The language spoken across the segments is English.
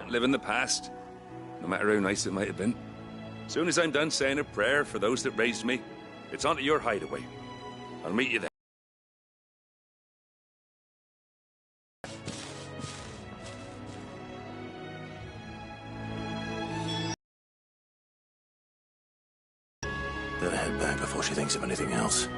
can't live in the past, no matter how nice it might have been. Soon as I'm done saying a prayer for those that raised me, it's on to your hideaway. I'll meet you there. Better head back before she thinks of anything else.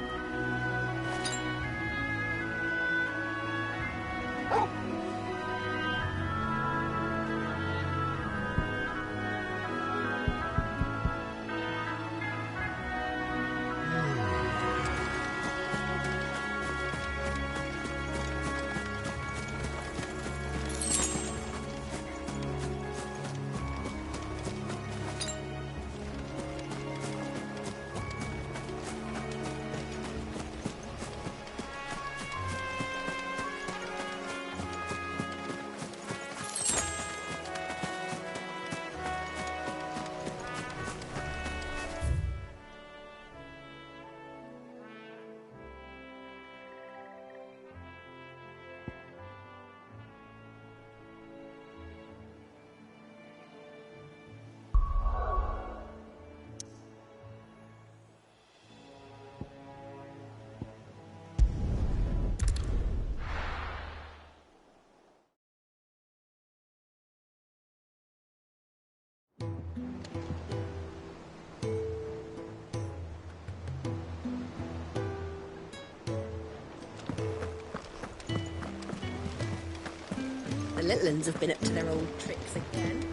The little uns have been up to their old tricks again.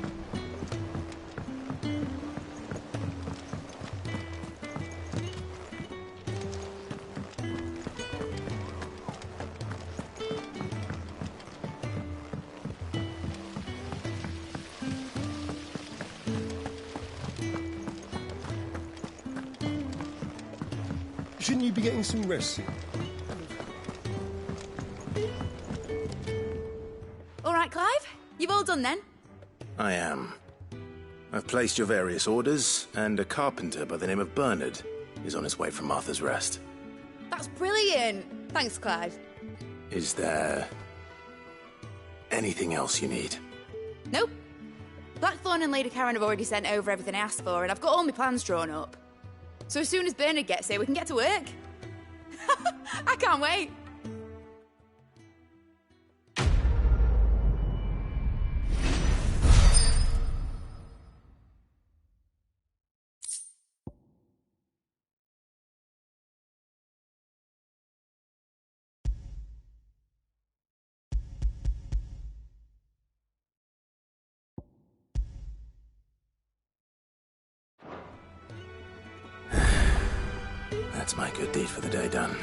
Shouldn't you be getting some rest soon? All right, Clive? You've all done then? I am. I've placed your various orders, and a carpenter by the name of Bernard is on his way from Martha's Rest. That's brilliant. Thanks, Clive. Is there anything else you need? Nope. Blackthorn and Lady Karen have already sent over everything I asked for, and I've got all my plans drawn up. So as soon as Bernard gets here, we can get to work. I can't wait. That's my good deed for the day done.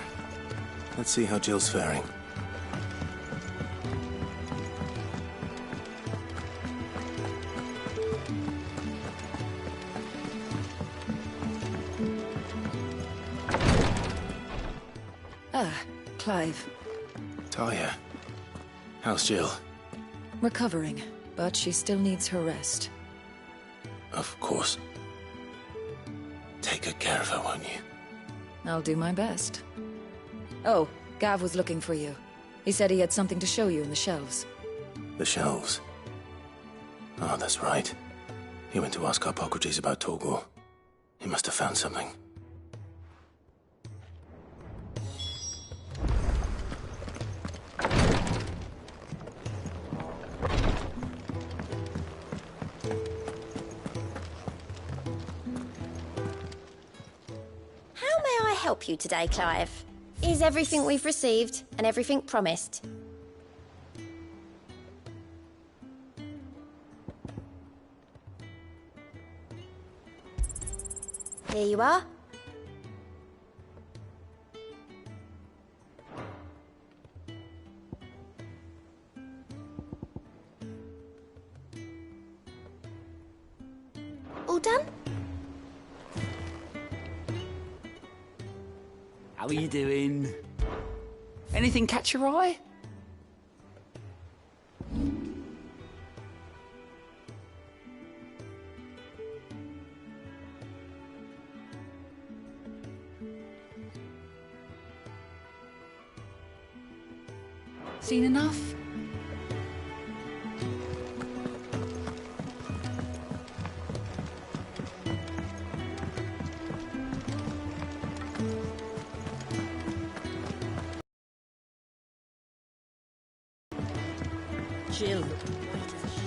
Let's see how Jill's faring. Ah, Clive. Talia, how's Jill? Recovering, but she still needs her rest. Of course. Take good care of her, won't you? I'll do my best. Oh, Gav was looking for you. He said he had something to show you in the shelves. The shelves? Oh, that's right. He went to ask Harpocrates about Torgor. He must have found something. Help you today, Clive? Is everything we've received and everything promised? Here you are. All done? How are you doing? Anything catch your eye? Seen enough? Jill looked white as a sheet.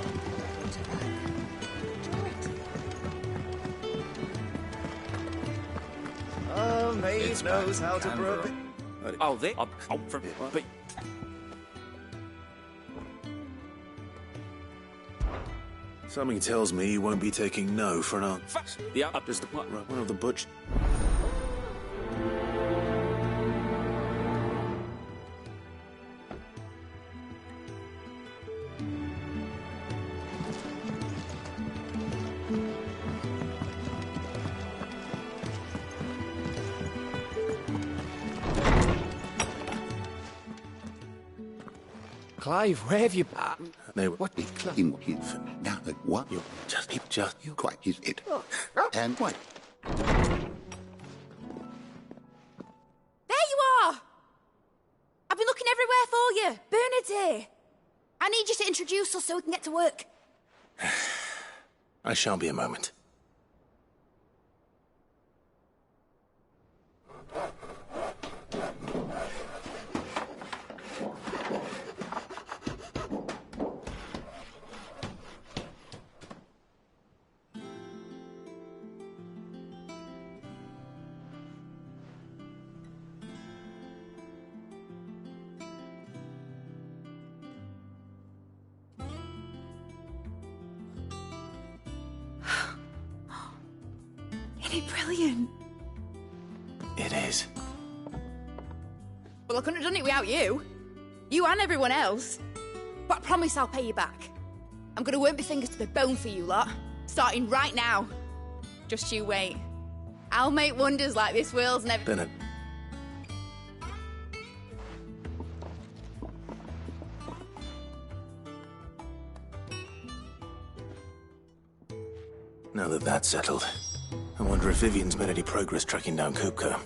Maeve knows how to brew. Oh, they. Oh, but Something tells me you won't be taking no for an answer. yeah, there's the what? One of the butch. Clive, where have you... They were... What is claim his now what? You just... You quite is it. And what? There you are! I've been looking everywhere for you. Bernard's here. I need you to introduce us so we can get to work. I shan't be a moment. Isn't it brilliant? It is. Well, I couldn't have done it without you. You and everyone else. But I promise I'll pay you back. I'm gonna work my fingers to the bone for you lot. Starting right now. Just you wait. I'll make wonders like this world's never... Bennett. Now that that's settled, I wonder if Vivian's made any progress tracking down Kupka.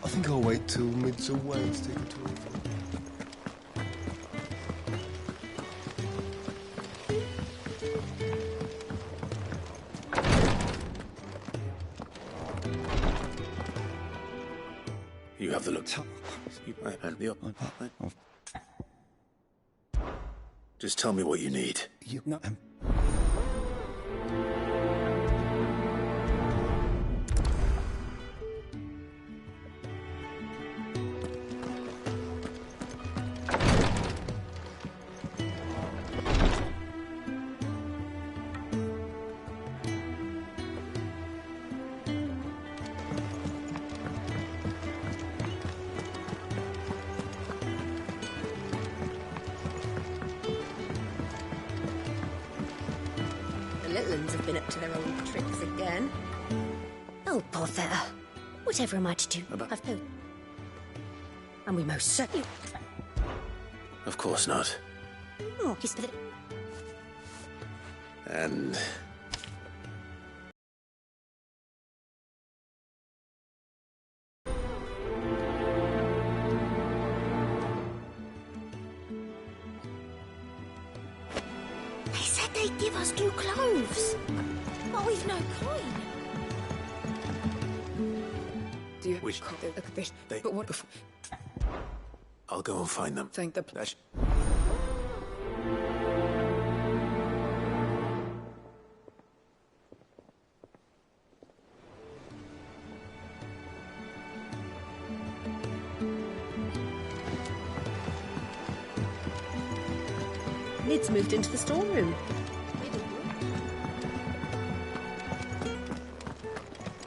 I think I'll wait till mid's away to take a tour. You have the look. Just tell me what you need. The little ones have been up to their old tricks again. Oh, poor fella. Whatever am I to do? I've told. And we most certainly... Of course not. Oh, he's... And... They said they'd give us new clothes. But we've no coin. Do you... Which- Look at this. They- But what... Before... I'll go and find them. Thank the... That's- Lid's moved into the storeroom.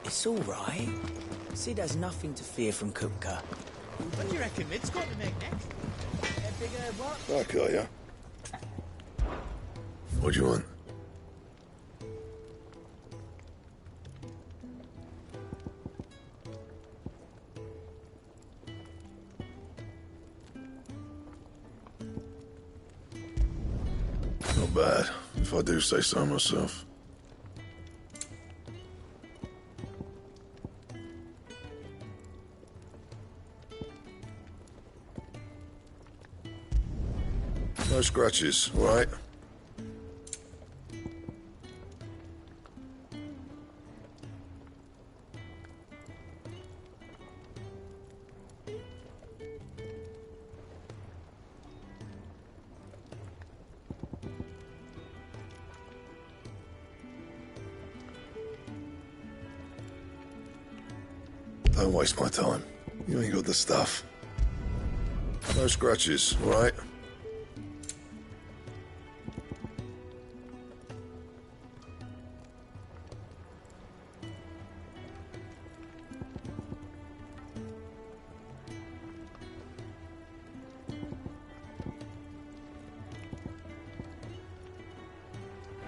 It's all right. Sid has nothing to fear from Kupka. What do you reckon Mid's got to make next? A bigger what? I'll kill ya. What do you want? Not bad, if I do say so myself. No scratches, all right? Don't waste my time. You ain't got the stuff. No scratches, all right?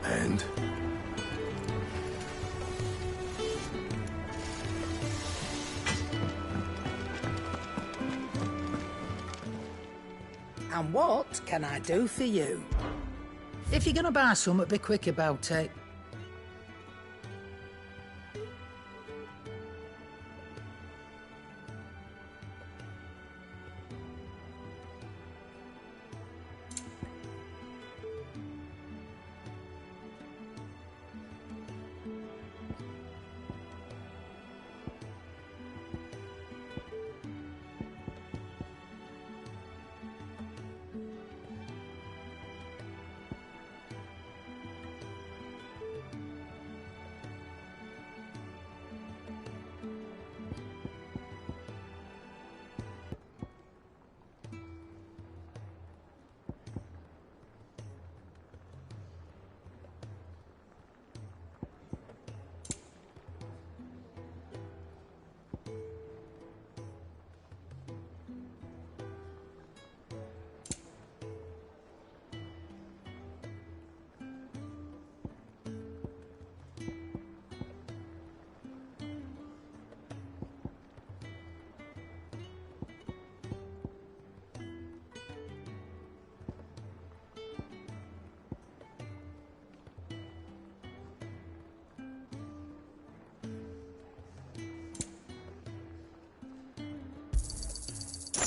And? And what can I do for you? If you're gonna buy something, be quick about it.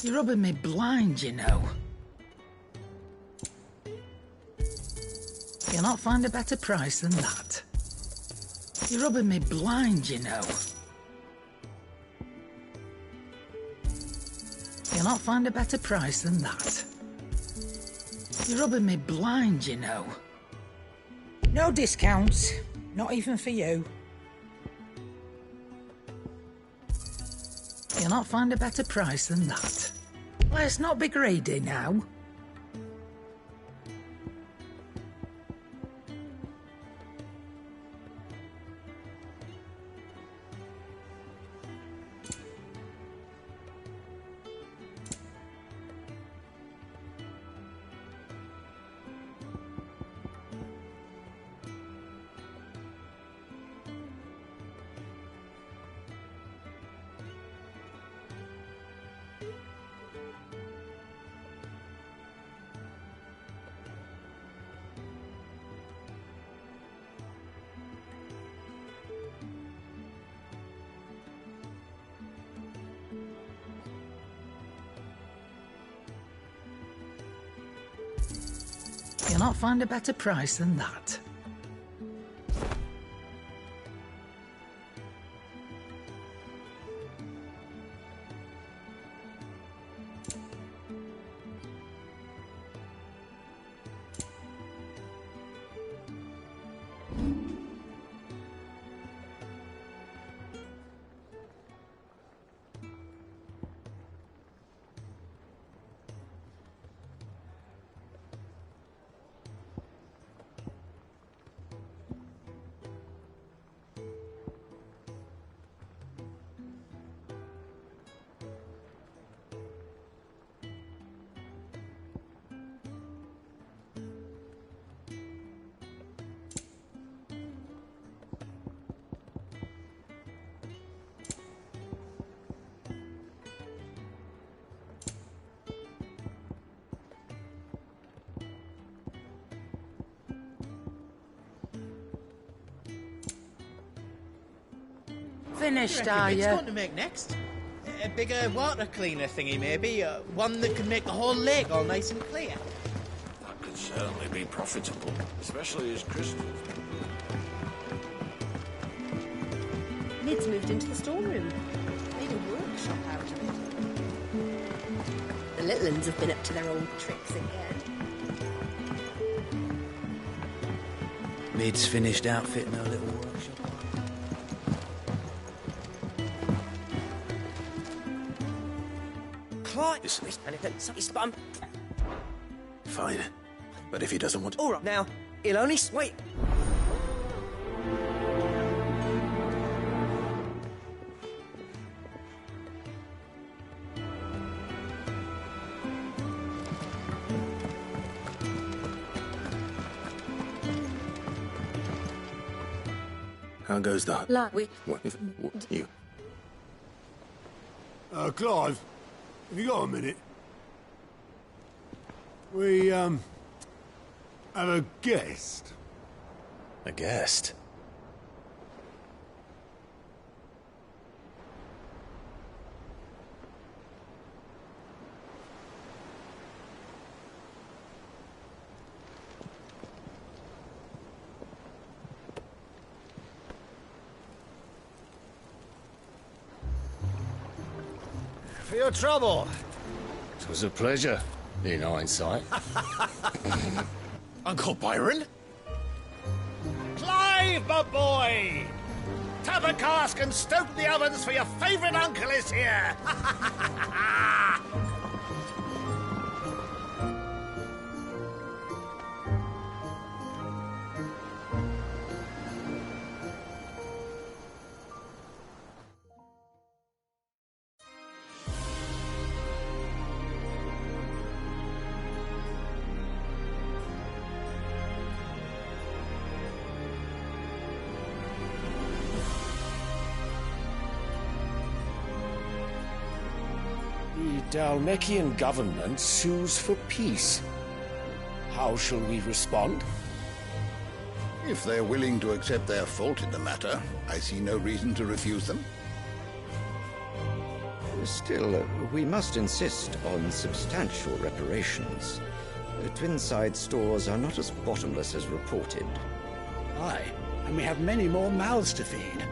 You're rubbing me blind, you know. You'll not find a better price than that. You're rubbing me blind, you know. You'll not find a better price than that. You're rubbing me blind, you know. No discounts, not even for you. You'll not find a better price than that. Let's not be greedy now. You'll not find a better price than that. Finished, are It's you? going to make next. A bigger water cleaner thingy, maybe. One that can make the whole lake all nice and clear. certainly be profitable, especially as crystals. Mid's moved into the storeroom. Made a workshop out of it. The little uns have been up to their old tricks again. Mid's finished outfitting her little workshop. Clive! I'm... Fine. But if he doesn't want... All right, now, he'll only... Wait! How goes that? What? You? Clive, have you got a minute? We, have a guest. A guest? For your trouble. It was a pleasure, in hindsight. Uncle Byron? Clive, my boy! Tap a cask and stoke the ovens for your favourite uncle is here! The Dalmekian government sues for peace. How shall we respond? If they're willing to accept their fault in the matter, I see no reason to refuse them. Still, we must insist on substantial reparations. Twinside stores are not as bottomless as reported. Aye, and we have many more mouths to feed.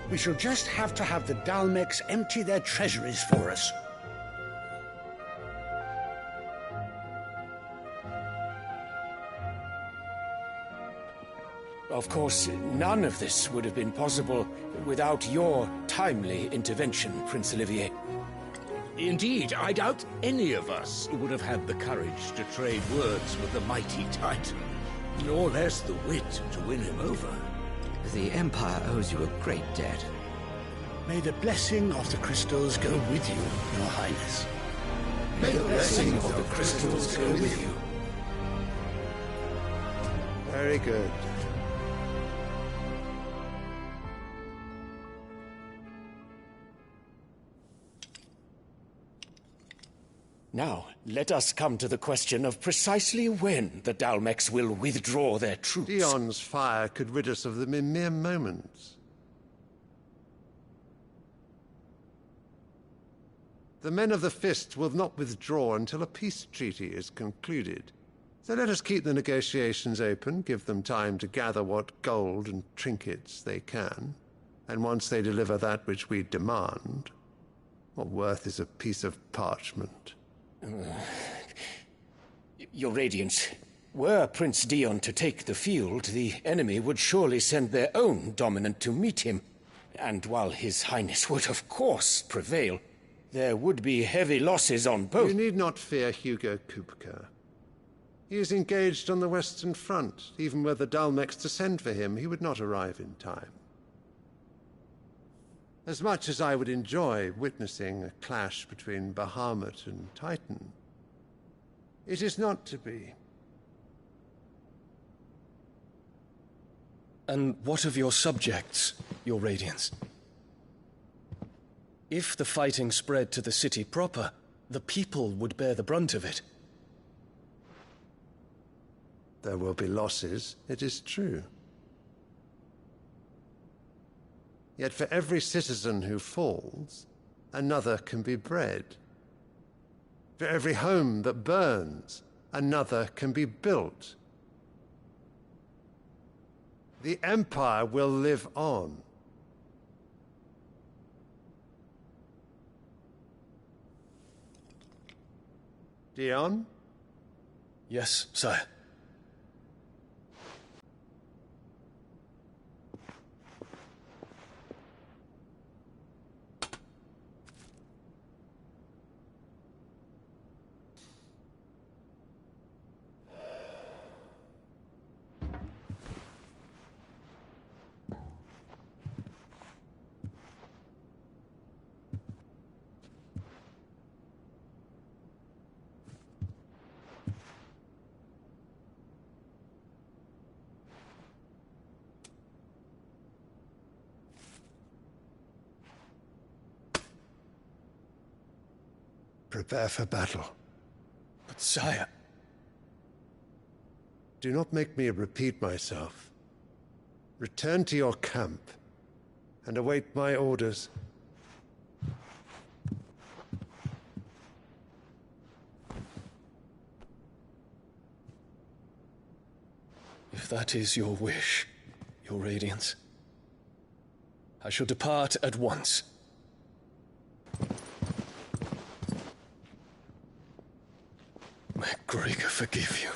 We shall just have to have the Dalmeks empty their treasuries for us. Of course, none of this would have been possible without your timely intervention, Prince Olivier. Indeed, I doubt any of us would have had the courage to trade words with the mighty Titan, nor less the wit to win him over. The Empire owes you a great debt. May the blessing of the crystals go with you, Your Highness. May the blessing of the crystals go with you. Very good. Now, let us come to the question of precisely when the Dalmeks will withdraw their troops. Dion's fire could rid us of them in mere moments. The men of the Fist will not withdraw until a peace treaty is concluded. So let us keep the negotiations open, give them time to gather what gold and trinkets they can, and once they deliver that which we demand, what worth is a piece of parchment? Your Radiance, were Prince Dion to take the field, the enemy would surely send their own dominant to meet him. And while His Highness would of course prevail, there would be heavy losses on both. You need not fear Hugo Kupka. He is engaged on the Western Front. Even were the Dalmeks to send for him, he would not arrive in time. As much as I would enjoy witnessing a clash between Bahamut and Titan, it is not to be. And what of your subjects, Your Radiance? If the fighting spread to the city proper, the people would bear the brunt of it. There will be losses, it is true. Yet for every citizen who falls, another can be bred. For every home that burns, another can be built. The Empire will live on. Dion? Yes, sire. Prepare for battle. But sire... Do not make me repeat myself. Return to your camp and await my orders. If that is your wish, your Radiance, I shall depart at once. May Gregor forgive you.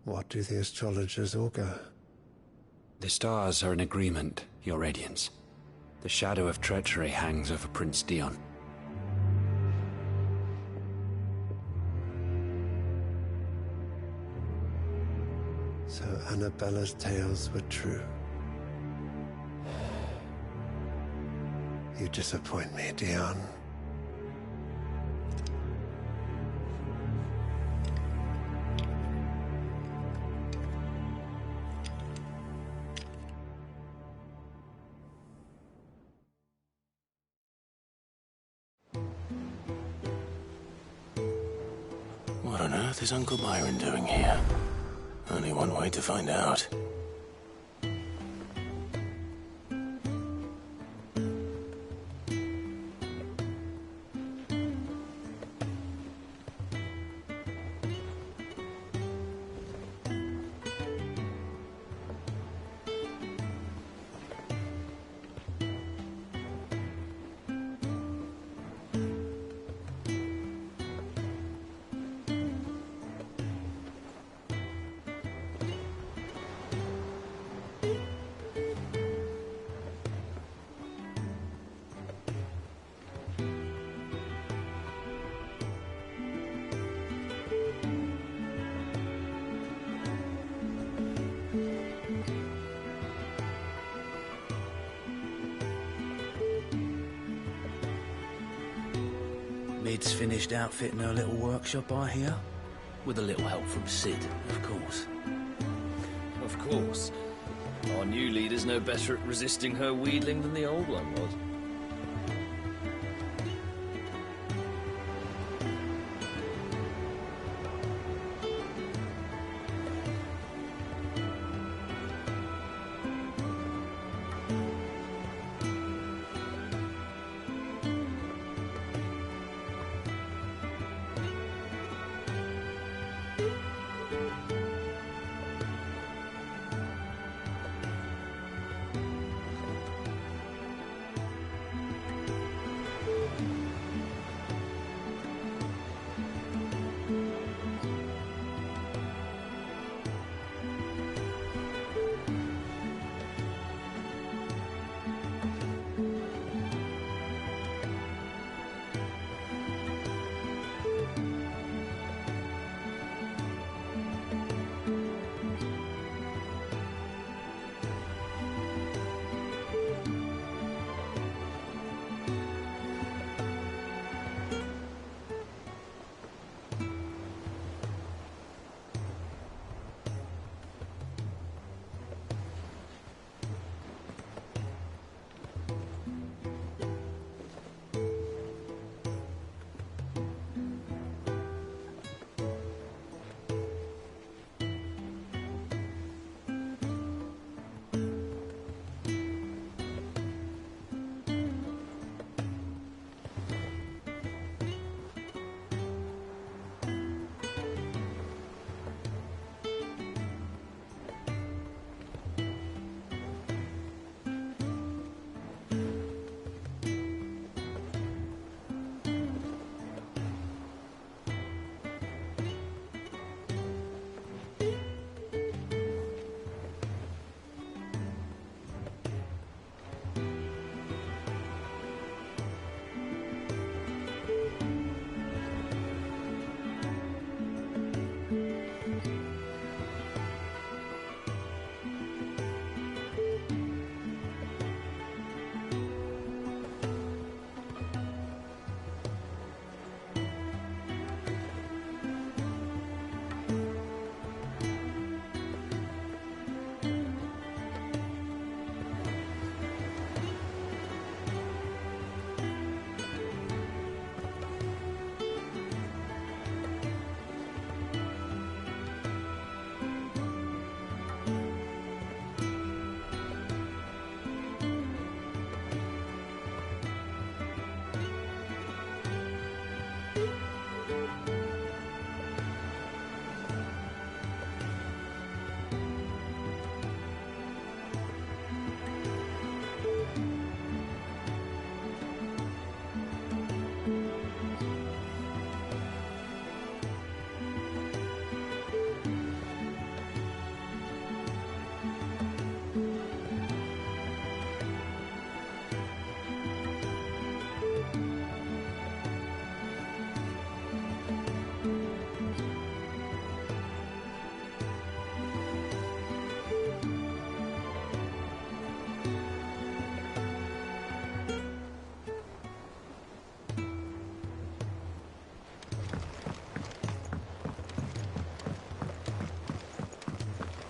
What do the astrologers augur? The stars are in agreement, Your Radiance. The shadow of treachery hangs over Prince Dion. So Annabella's tales were true. You disappoint me, Dion. What on earth is Uncle Byron doing here? Only one way to find out. Mid's finished outfitting her little workshop, I hear. With a little help from Sid, of course. Of course. Our new leader's no better at resisting her wheedling than the old one was.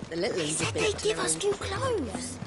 The little ones have been They up to give their us old new clothes.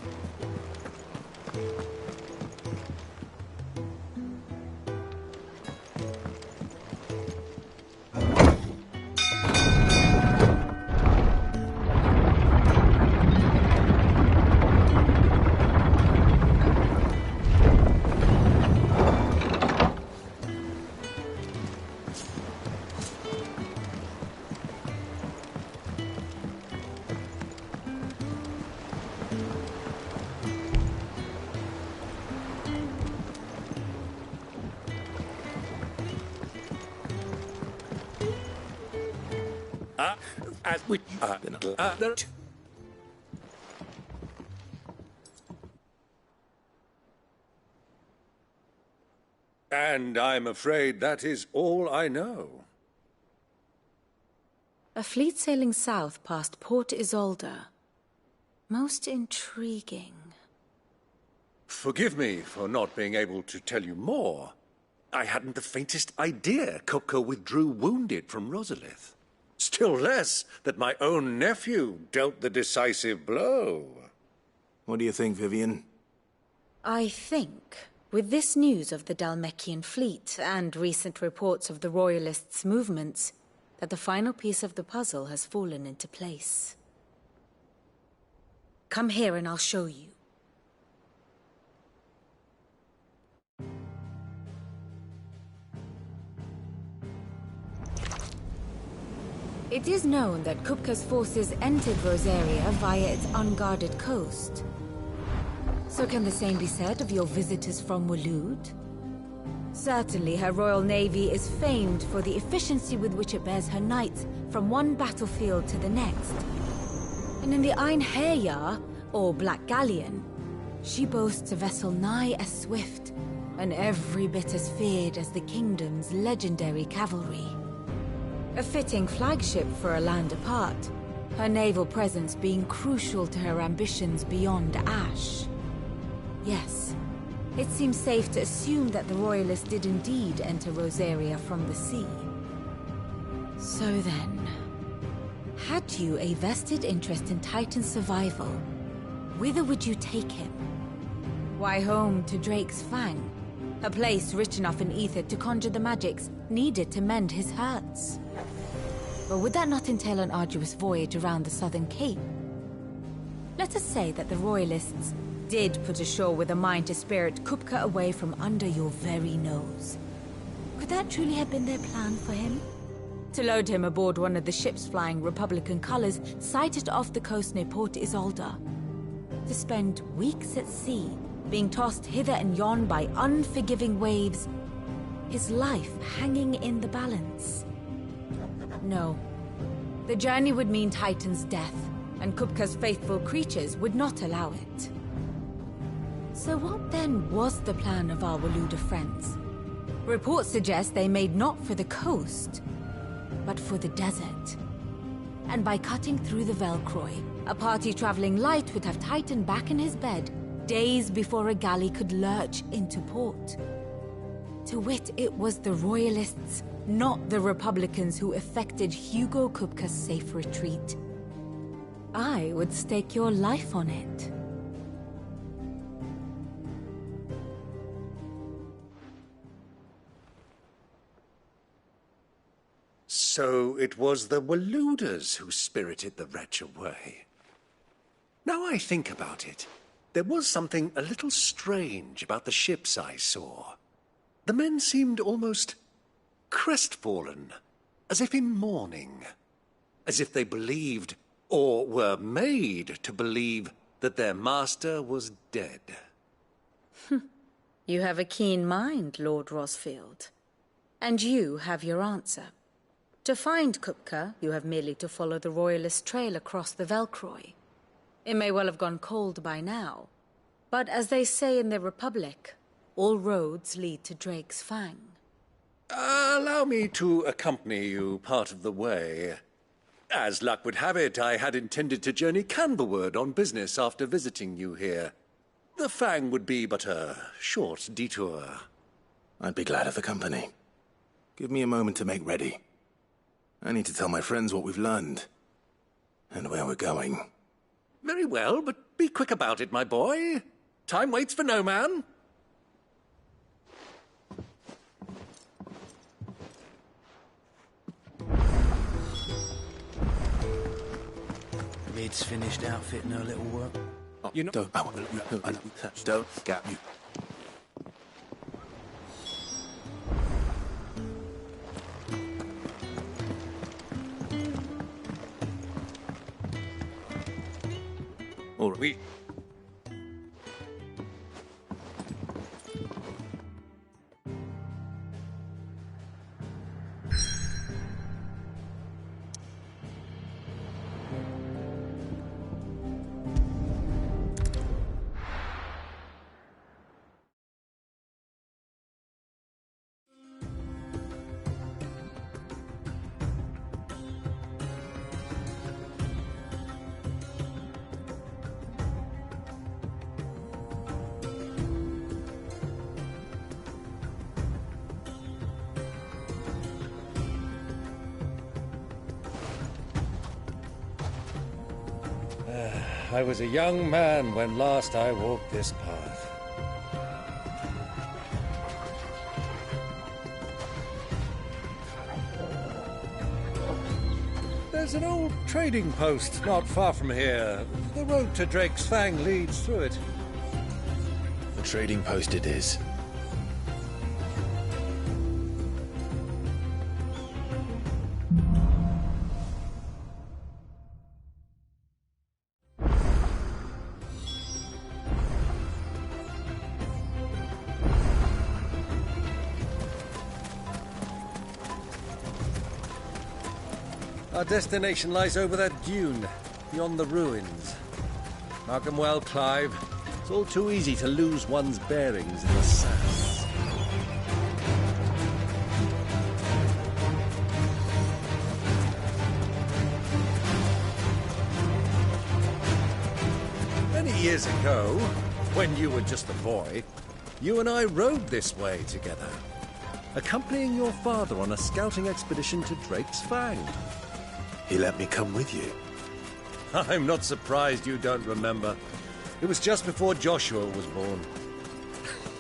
And I'm afraid that is all I know. A fleet sailing south past Port Isolde. Most intriguing. Forgive me for not being able to tell you more. I hadn't the faintest idea Kupka withdrew wounded from Rosalith. Still less that my own nephew dealt the decisive blow. What do you think, Vivian? I think, with this news of the Dhalmekian fleet and recent reports of the Royalists' movements, that the final piece of the puzzle has fallen into place. Come here and I'll show you. It is known that Kupka's forces entered Rosaria via its unguarded coast. So can the same be said of your visitors from Waloed? Certainly her Royal Navy is famed for the efficiency with which it bears her knights from one battlefield to the next. And in the Einherjar, or Black Galleon, she boasts a vessel nigh as swift and every bit as feared as the kingdom's legendary cavalry. A fitting flagship for a land apart, her naval presence being crucial to her ambitions beyond Ash. Yes, it seems safe to assume that the Royalists did indeed enter Rosaria from the sea. So then, had you a vested interest in Titan's survival, whither would you take him? Why, home to Drake's Fang, a place rich enough in ether to conjure the magics needed to mend his hurts. Or would that not entail an arduous voyage around the southern cape? Let us say that the Royalists did put ashore with a mind to spirit Kupka away from under your very nose. Could that truly have been their plan for him? To load him aboard one of the ships flying Republican colors sighted off the coast near Port Isolde. To spend weeks at sea, being tossed hither and yon by unforgiving waves, his life hanging in the balance. No. The journey would mean Titan's death, and Kupka's faithful creatures would not allow it. So what then was the plan of our Waluda friends? Reports suggest they made not for the coast, but for the desert. And by cutting through the Velcroy, a party traveling light would have Titan back in his bed days before a galley could lurch into port. To wit, it was the Royalists, not the Republicans, who effected Hugo Kupka's safe retreat. I would stake your life on it. So it was the Waludas who spirited the wretch away. Now I think about it, there was something a little strange about the ships I saw. The men seemed almost crestfallen, as if in mourning, as if they believed, or were made to believe, that their master was dead. You have a keen mind, Lord Rosfield. And you have your answer. To find Kupka, you have merely to follow the Royalist trail across the Velcroy. It may well have gone cold by now, but as they say in the Republic, all roads lead to Drake's Fang. Allow me to accompany you part of the way. As luck would have it, I had intended to journey Canberward on business after visiting you here. The Fang would be but a short detour. I'd be glad of the company. Give me a moment to make ready. I need to tell my friends what we've learned. And where we're going. Very well, but be quick about it, my boy. Time waits for no man. Mid's finished outfitting her little work. You know, don't get you. All right. I was a young man when last I walked this path. There's an old trading post not far from here. The road to Drake's Fang leads through it. The trading post it is. Our destination lies over that dune, beyond the ruins. Mark 'em well, Clive. It's all too easy to lose one's bearings in the sand. Many years ago, when you were just a boy, you and I rode this way together, accompanying your father on a scouting expedition to Drake's Fang. He let me come with you. I'm not surprised you don't remember. It was just before Joshua was born.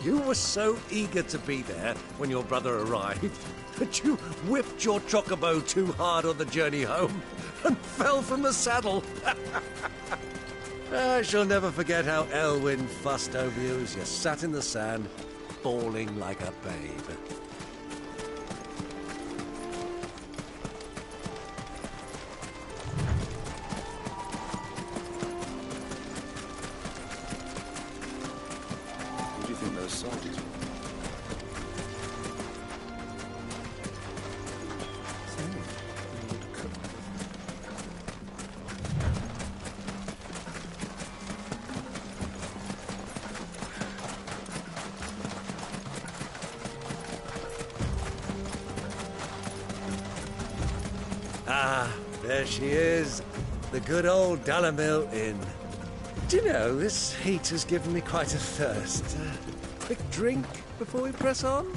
You were so eager to be there when your brother arrived that you whipped your chocobo too hard on the journey home and fell from the saddle. I shall never forget how Elwyn fussed over you as you sat in the sand, bawling like a babe. Who do you think those soldiers were? Ah, there she is. The good old Dalamil Inn. Do you know, this heat has given me quite a thirst. Quick drink before we press on?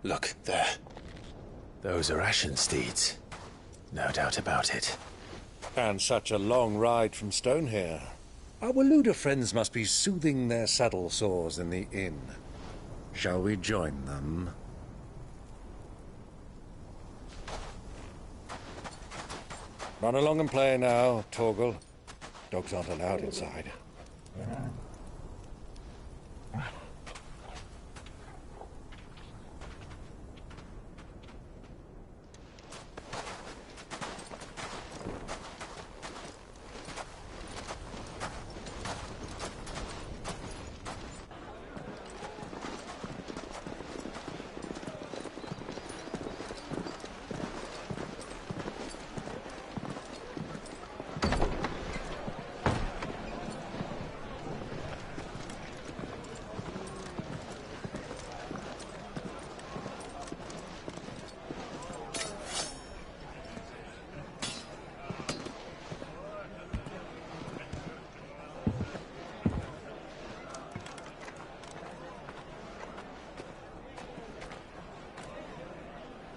Look, there. Those are Ashen steeds. No doubt about it. And such a long ride from Stonehair. Our Waluda friends must be soothing their saddle sores in the inn. Shall we join them? Run along and play now, Torgal. Dogs aren't allowed inside.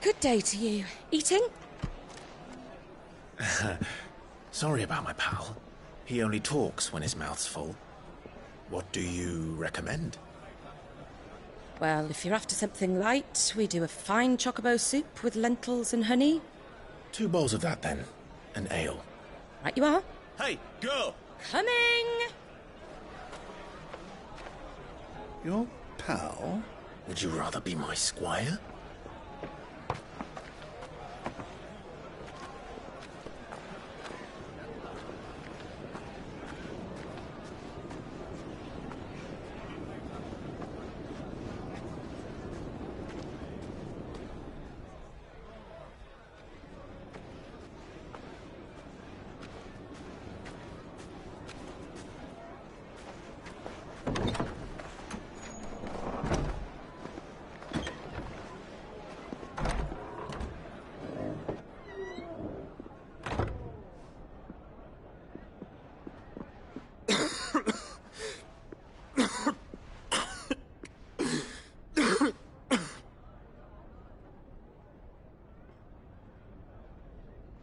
Good day to you. Eating? Sorry about my pal. He only talks when his mouth's full. What do you recommend? Well, if you're after something light, we do a fine chocobo soup with lentils and honey. 2 bowls of that, then. An ale. Right you are. Hey, girl! Coming! Your pal? Would you rather be my squire?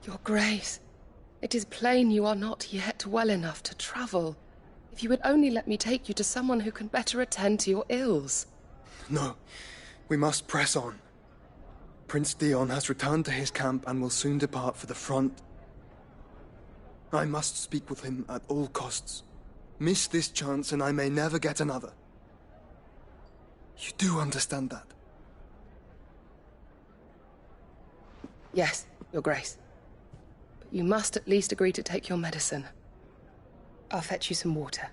Your Grace, it is plain you are not yet well enough to travel. If you would only let me take you to someone who can better attend to your ills. No, we must press on. Prince Dion has returned to his camp and will soon depart for the front. I must speak with him at all costs. Miss this chance and I may never get another. You do understand that? Yes, Your Grace. But you must at least agree to take your medicine. I'll fetch you some water.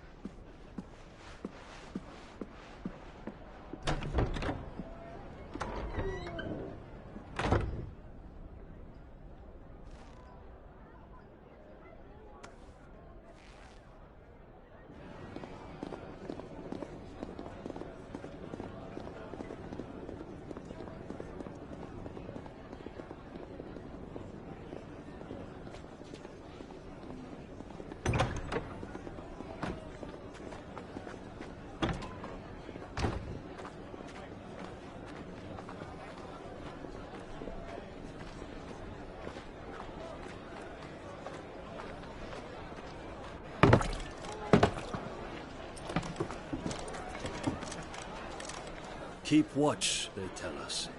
Keep watch, they tell us.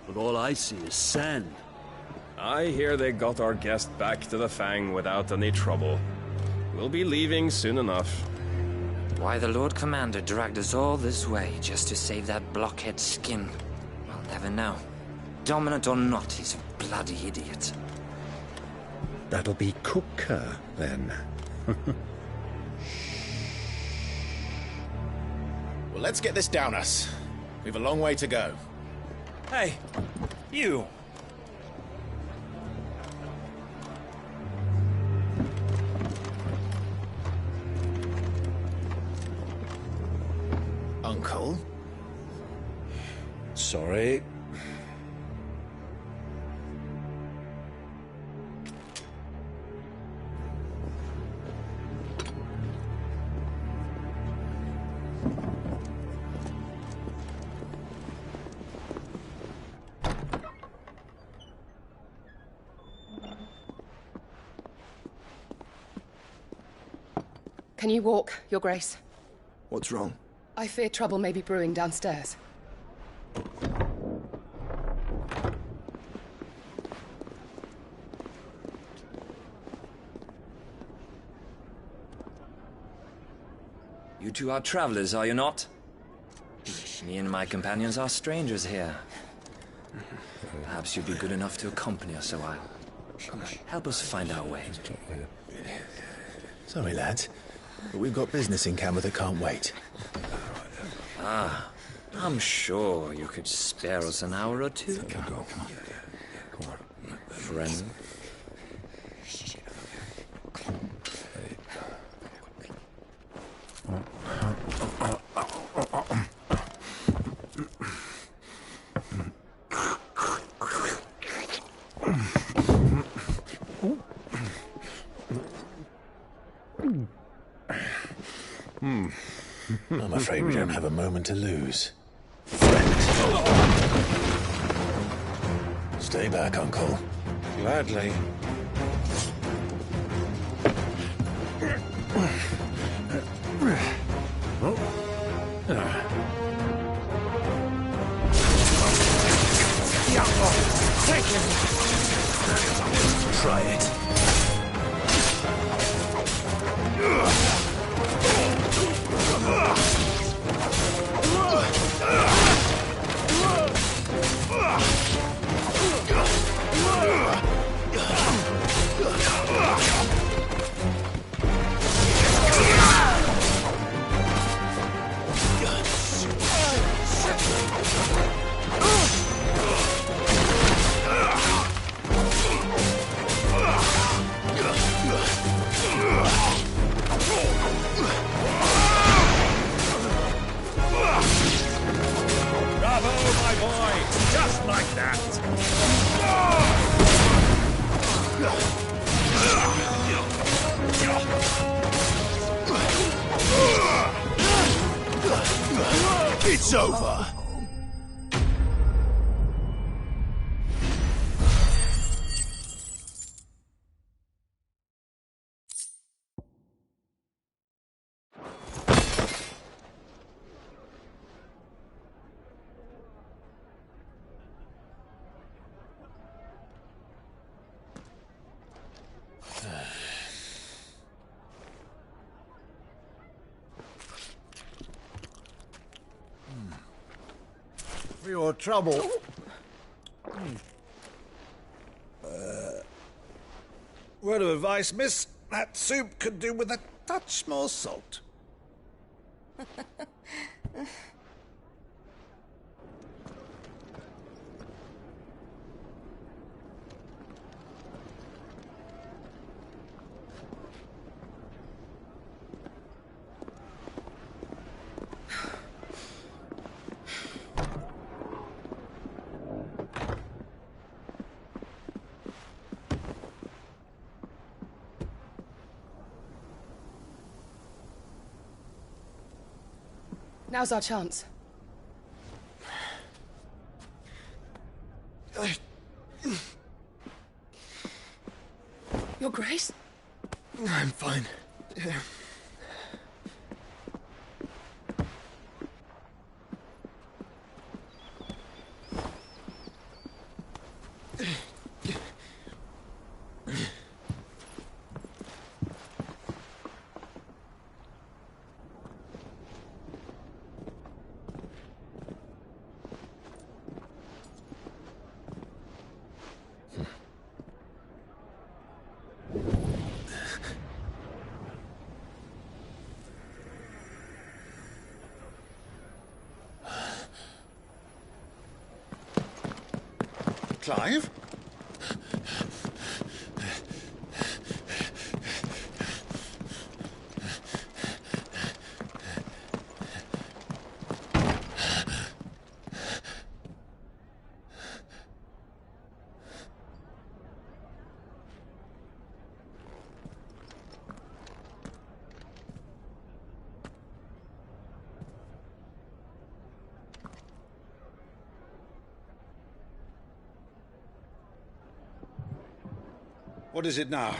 But all I see is sand. I hear they got our guest back to the Fang without any trouble. We'll be leaving soon enough. Why the Lord Commander dragged us all this way just to save that blockhead skin, I'll never know. Dominant or not, he's a bloody idiot. That'll be Cooker, then. Well, let's get this down us. We've a long way to go. Hey, you! Uncle? Sorry. Can you walk, Your Grace? What's wrong? I fear trouble may be brewing downstairs. You two are travelers, are you not? Me and my companions are strangers here. Perhaps you'd be good enough to accompany us a while. Help us find our way. Sorry, lads, but we've got business in camera that can't wait. Ah, I'm sure you could spare us an hour or two. Come on. Friend. I'm afraid we don't have a moment to lose. Stay back, Uncle. Gladly. Try it. Bravo, my boy! Just like that! It's over! For your trouble. Word of advice, miss. That soup could do with a touch more salt. Now's our chance. Your Grace? I'm fine. Clive? What is it now?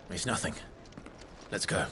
It's nothing. Let's go.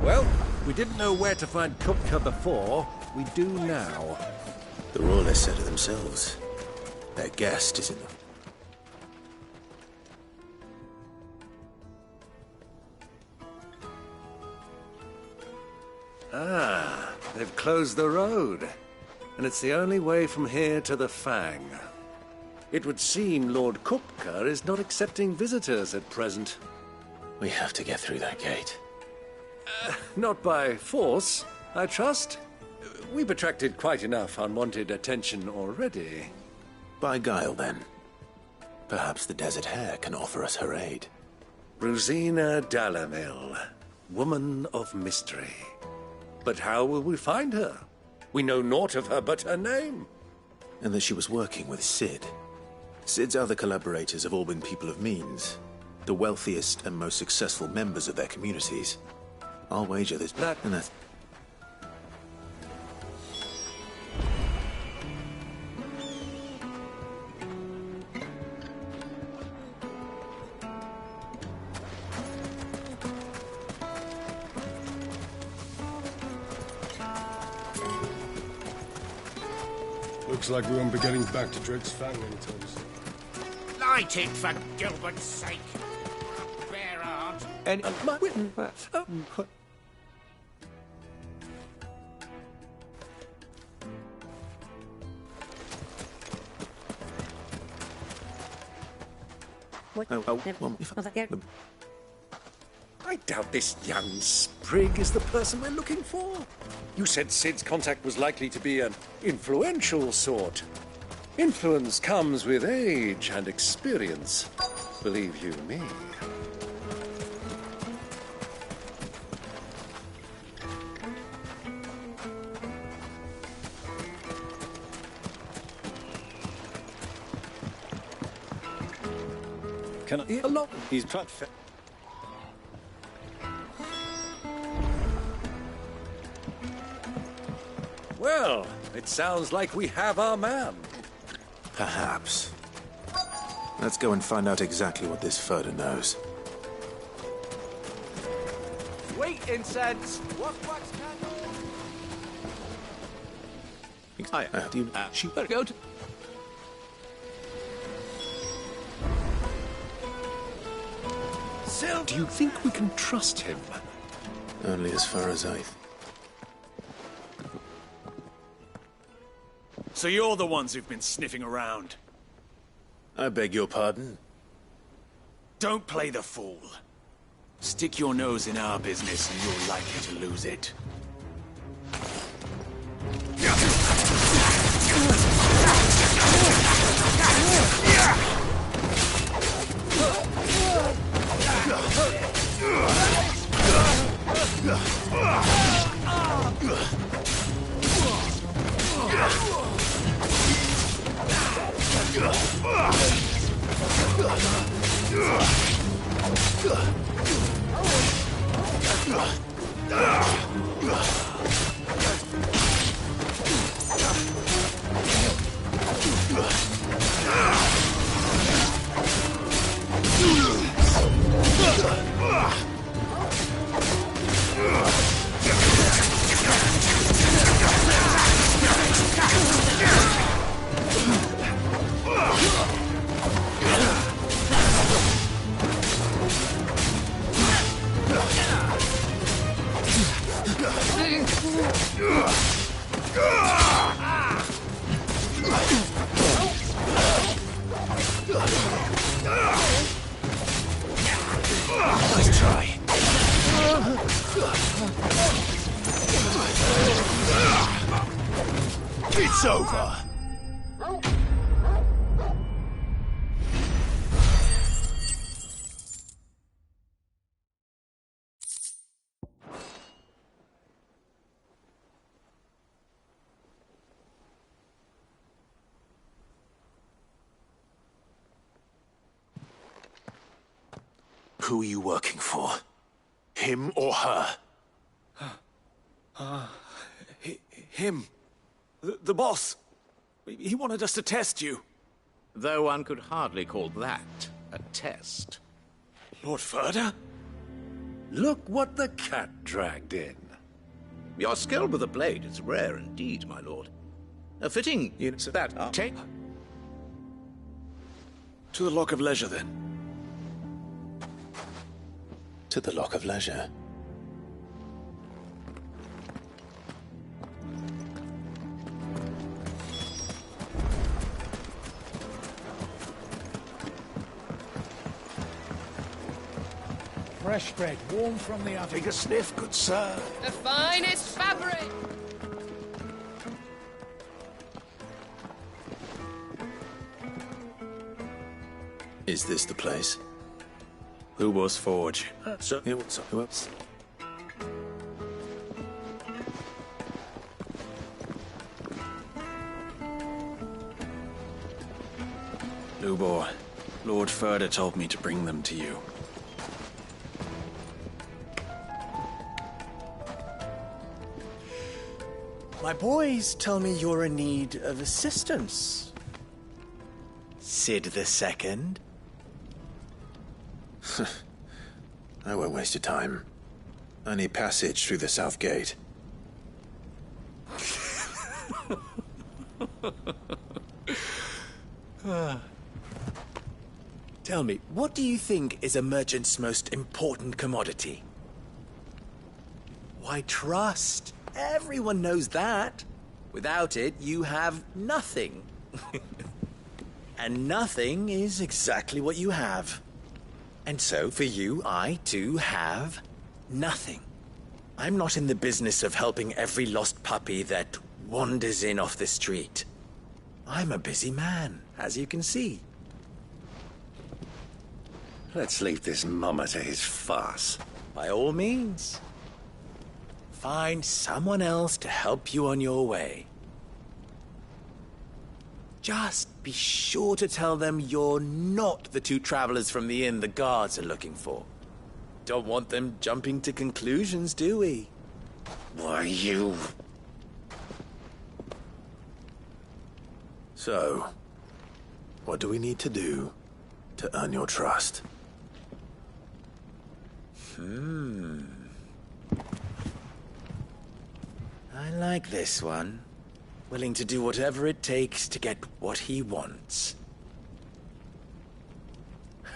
Well, we didn't know where to find Kupka before. We do now. The Royalists said it themselves. Their guest is in the... Ah, they've closed the road. And it's the only way from here to the Fang. It would seem Lord Kupka is not accepting visitors at present. We have to get through that gate. Not by force, I trust. We've attracted quite enough unwanted attention already. By guile, then. Perhaps the Desert Hare can offer us her aid. Rosina Dalamil, woman of mystery. But how will we find her? We know naught of her but her name. And that she was working with Cid. Cid's other collaborators have all been people of means. The wealthiest and most successful members of their communities. I'll wager there's... And that's... Looks like we won't be getting back to Dread's Fang anytime soon. Light it, for Gilbert's sake. Bear art. And my witten. I doubt this young sprig is the person we're looking for. You said Cid's contact was likely to be an influential sort. Influence comes with age and experience. Believe you me. Can I eat a lot? He's trying to... Well, it sounds like we have our man. Perhaps. Let's go and find out exactly what this Furder knows. Sweet incense! What wax candle? Do you... She better go to... Sil, do you think we can trust him? Only as far as I... So you're the ones who've been sniffing around? I beg your pardon? Don't play the fool. Stick your nose in our business and you're likely to lose it. Nice try. It's over. Who are you working for? Him or her? Him. The boss. He wanted us to test you. Though one could hardly call that a test. Lord Furder? Look what the cat dragged in. Your skill with the blade is rare indeed, my lord. A fitting that Take to the Lock of Leisure, then. To the Lock of Leisure. Fresh bread, warm from the oven. Take a sniff, good sir. The finest fabric! Is this the place? Who was Forge? Who else? Lubor. Lord Furder told me to bring them to you. My boys tell me you're in need of assistance. Sid the Second? I won't waste your time. I need passage through the south gate. Tell me, what do you think is a merchant's most important commodity? Why, trust. Everyone knows that. Without it, you have nothing. And nothing is exactly what you have. And so, for you, I, too, have nothing. I'm not in the business of helping every lost puppy that wanders in off the street. I'm a busy man, as you can see. Let's leave this mummer to his farce. By all means. Find someone else to help you on your way. Just be sure to tell them you're not the two travelers from the inn the guards are looking for. Don't want them jumping to conclusions, do we? Why, you... So, what do we need to do to earn your trust? I like this one. Willing to do whatever it takes to get what he wants.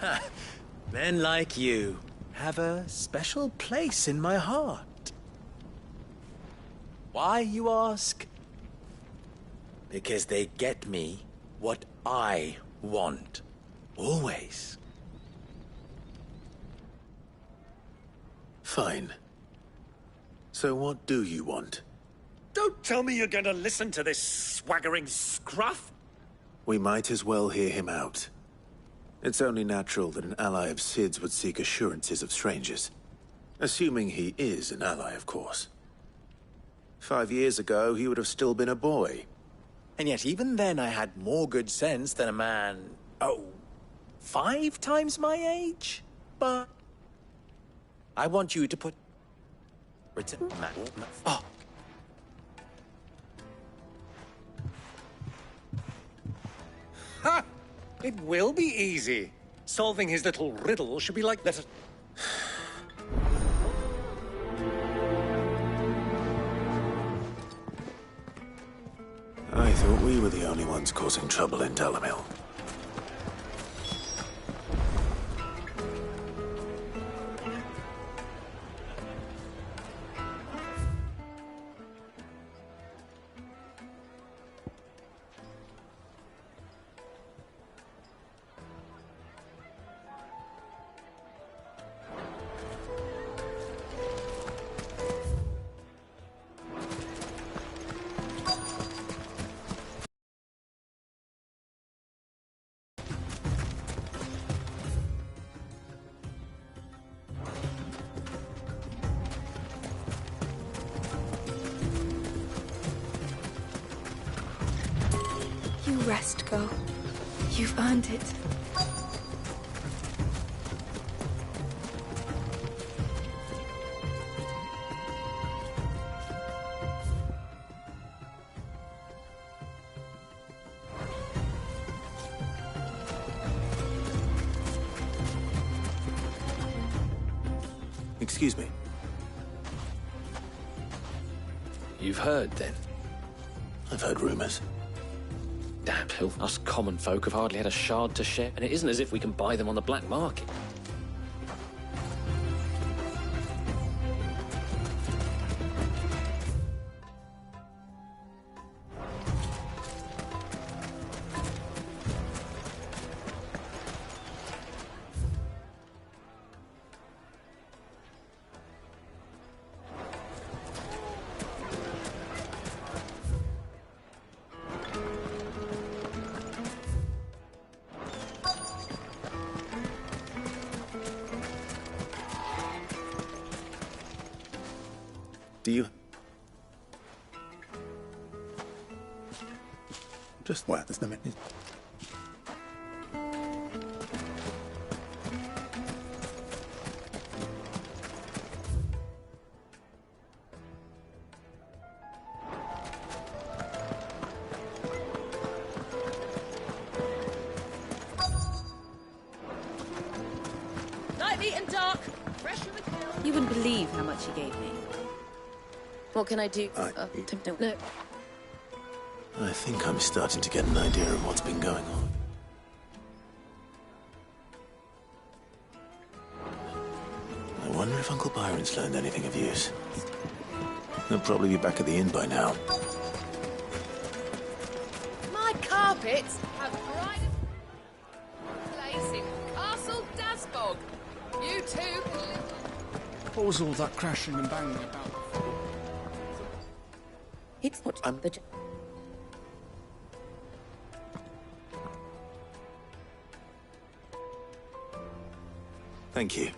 Ha! Men like you have a special place in my heart. Why, you ask? Because they get me what I want. Always. Fine. So what do you want? Don't tell me you're going to listen to this swaggering scruff. We might as well hear him out. It's only natural that an ally of Sid's would seek assurances of strangers. Assuming he is an ally, of course. 5 years ago, he would have still been a boy. And yet even then I had more good sense than a man, 5 times my age? But I want you to put... Oh! Ha! It will be easy. Solving his little riddle should be like that. I thought we were the only ones causing trouble in Delamil. Rest, girl. You've earned it. Excuse me. You've heard, then? I've heard rumors. Damn, us common folk have hardly had a shard to share, and it isn't as if we can buy them on the black market. Do you... Just what? There's no minute. Night and dark. Fresh from the kill. You wouldn't believe how much he gave me. What can I do? No. I think I'm starting to get an idea of what's been going on. I wonder if Uncle Byron's learned anything of use. He'll probably be back at the inn by now. My carpets have dried place in Castle Dasbog. You two can live. What was all that crashing and banging about? It's not the... Thank you.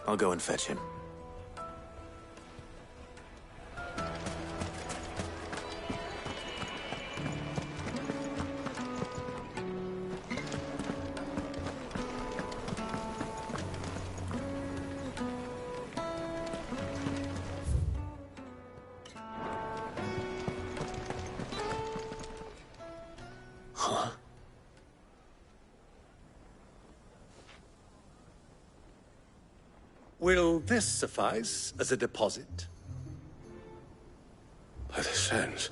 I'll go and fetch him. Will this suffice as a deposit? By the sands.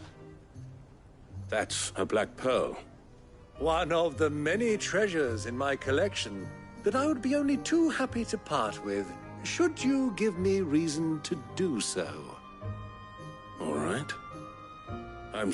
That's a black pearl. One of the many treasures in my collection that I would be only too happy to part with, should you give me reason to do so. All right. I'm